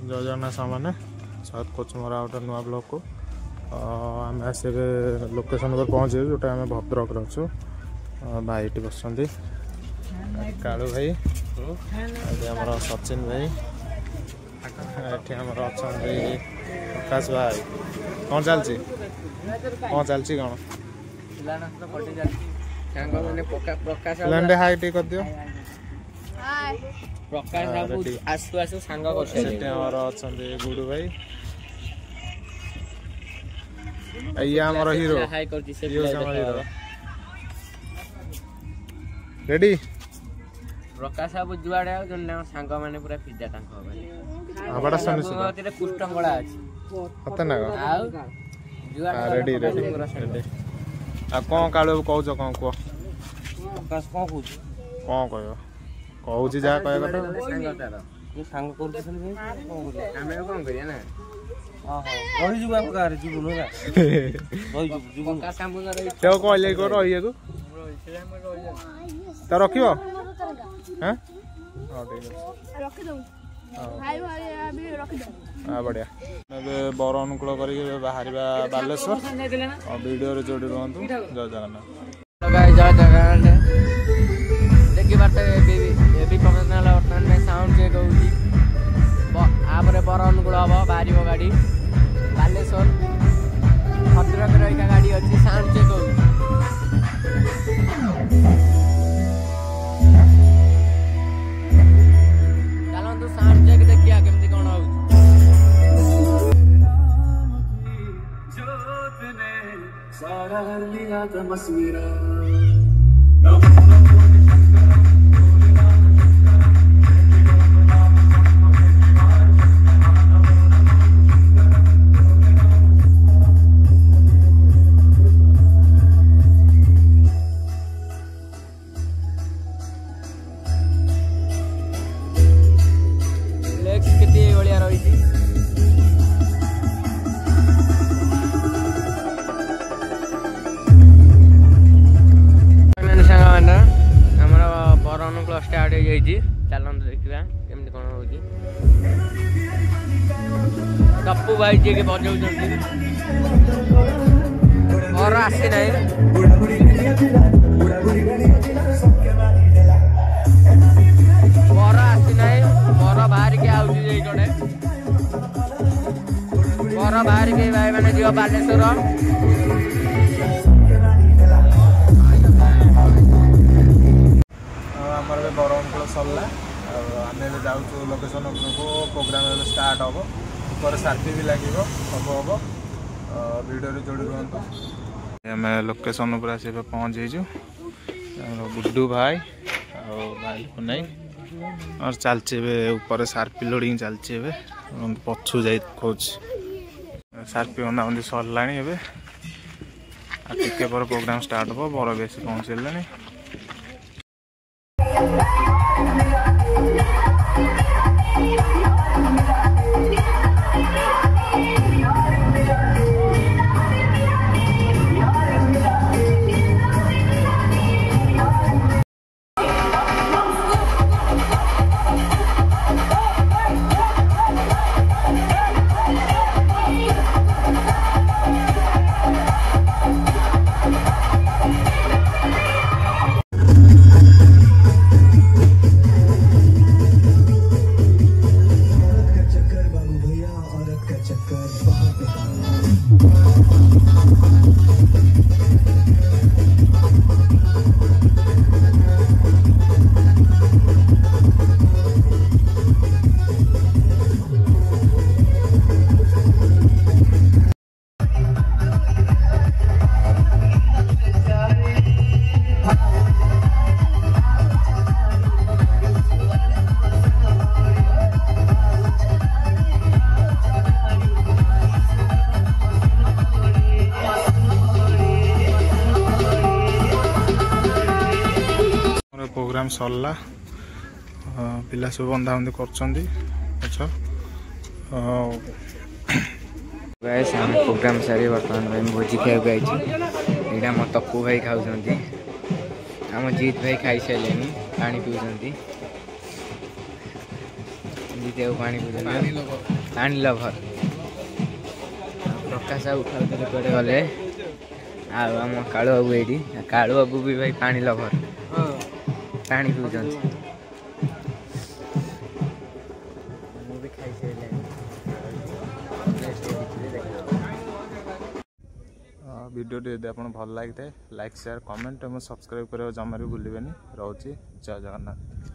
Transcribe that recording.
जय जगन्नाथ सामने स्वागत कर मोर गोटे नुआ ब्लॉग को आम आसे लोकेशन पर पहुँचे जोटा आम भद्रक अच्छु भाई ये बस कालू भाई आमर सचिन भाई ये अच्छा प्रकाश भाई कौन चलती कौन चलती कौन हाई टी कर दियो प्रकाश बाबू आसु आसु सांग गुडू भाई ये आमर हीरो रेडी प्रकाश बाबू जुआड़े सांग माने पूरा फिजा बड़ा पुष्टंगड़ा अछि पता ना रेडी रेडी आ कौन कालू कहूच कौन कह प्रकाश कौन कहू कौन कह कहूँ जहाँ कह सांग कर रही रख बढ़िया बर अनुकूल कर बाहर बालेश्वर वीडियो जोड़ी रुहतु जय जगन्नाथ जय जगन्नाथ देखिए प्रोफेशनल वर्तमान में साउंड चेक होगी बर अनुकूल हम बाहर गाड़ी बालेश्वर भद्रक रही गाड़ी अच्छी साउंड चेक होगी चलतु साउंड चेक देखिए केमती कौन हो स्टार्ट हो जाइए चलते देखा केमती कौन हो टप्पू भाई जी के बजाऊ और आसी ना बर आसी ना बर बाहर के आउे बर बाहर के भाई मैंने जी बालेश्वर आमर बर अनुकूल सरला आम जाऊँ लोकेशन को प्रोग्राम स्टार्ट हम ऊपर सार्फी भी लगे सब हम वीडियो जोड़ी रुहतु आम लोकेशन पर आस पहुँच जाइए गुड्डू भाई भाई पुनाई और चलचे ऊपर सार्फी लोडिंग चलचे पछू जा खोज सार्फी बंदा बंदी सरला टे पर प्रोग्राम स्टार्ट हम बर बेस पहुँचला प्रोग्राम सरला पिला सब बंधा बंधी कर प्रोग्राम सारी बर्तमान भाई भोजी खाई यहाँ मो तप्पू भाई खाऊँ आम जीत भाई खाई सारे पानी पीऊँ जीते पानी पानी लभर प्रकाश बाबू उठाउଥିଲେ कुआडे गले आम कालू बाबू ये कालू बाबू भी भाई पानी लभर पानी पिउछन् वीडियो यदि आप भल लगी लाइक शेयर कमेंट और सब्सक्राइब करने जमा भी भूलें। रोचे जय जगन्नाथ।